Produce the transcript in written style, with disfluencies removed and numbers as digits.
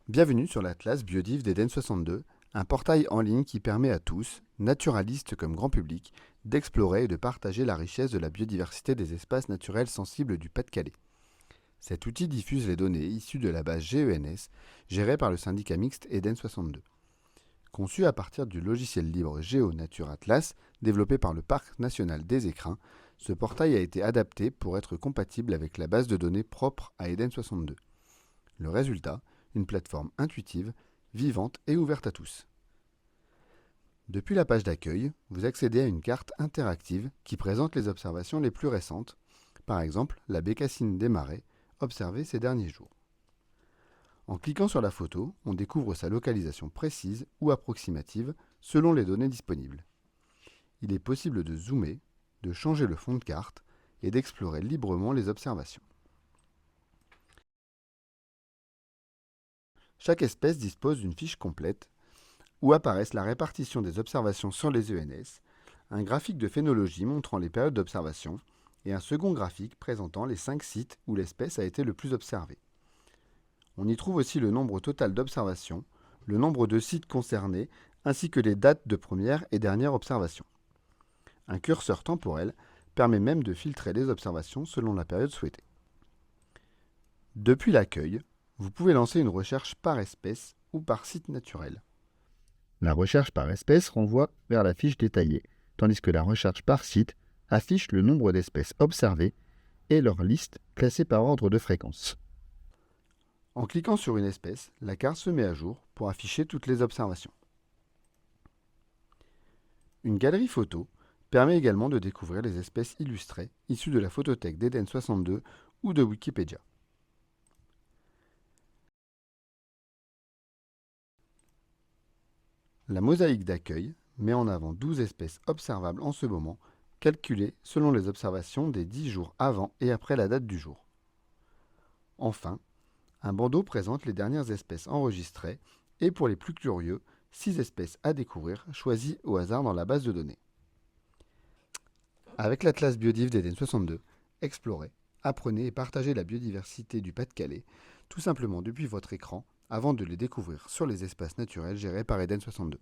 Bienvenue sur l'Atlas Biodive d'Eden 62, un portail en ligne qui permet à tous, naturalistes comme grand public, d'explorer et de partager la richesse de la biodiversité des espaces naturels sensibles du Pas-de-Calais. Cet outil diffuse les données issues de la base GENS, gérée par le syndicat mixte Eden 62. Conçu à partir du logiciel libre GeoNature Atlas, développé par le Parc national des Écrins, ce portail a été adapté pour être compatible avec la base de données propre à Eden 62. Le résultat, une plateforme intuitive, vivante et ouverte à tous. Depuis la page d'accueil, vous accédez à une carte interactive qui présente les observations les plus récentes, par exemple la bécassine des marais, observée ces derniers jours. En cliquant sur la photo, on découvre sa localisation précise ou approximative selon les données disponibles. Il est possible de zoomer, de changer le fond de carte et d'explorer librement les observations. Chaque espèce dispose d'une fiche complète où apparaissent la répartition des observations sur les ENS, un graphique de phénologie montrant les périodes d'observation et un second graphique présentant les 5 sites où l'espèce a été le plus observée. On y trouve aussi le nombre total d'observations, le nombre de sites concernés ainsi que les dates de première et dernière observation. Un curseur temporel permet même de filtrer les observations selon la période souhaitée. Depuis l'accueil, vous pouvez lancer une recherche par espèce ou par site naturel. La recherche par espèce renvoie vers la fiche détaillée, tandis que la recherche par site affiche le nombre d'espèces observées et leur liste classée par ordre de fréquence. En cliquant sur une espèce, la carte se met à jour pour afficher toutes les observations. Une galerie photo permet également de découvrir les espèces illustrées issues de la photothèque d'Eden 62 ou de Wikipédia. La mosaïque d'accueil met en avant 12 espèces observables en ce moment, calculées selon les observations des 10 jours avant et après la date du jour. Enfin, un bandeau présente les dernières espèces enregistrées et pour les plus curieux, 6 espèces à découvrir choisies au hasard dans la base de données. Avec l'Atlas Biodive d'Eden 62, explorez, apprenez et partagez la biodiversité du Pas-de-Calais, tout simplement depuis votre écran, avant de les découvrir sur les espaces naturels gérés par Eden 62.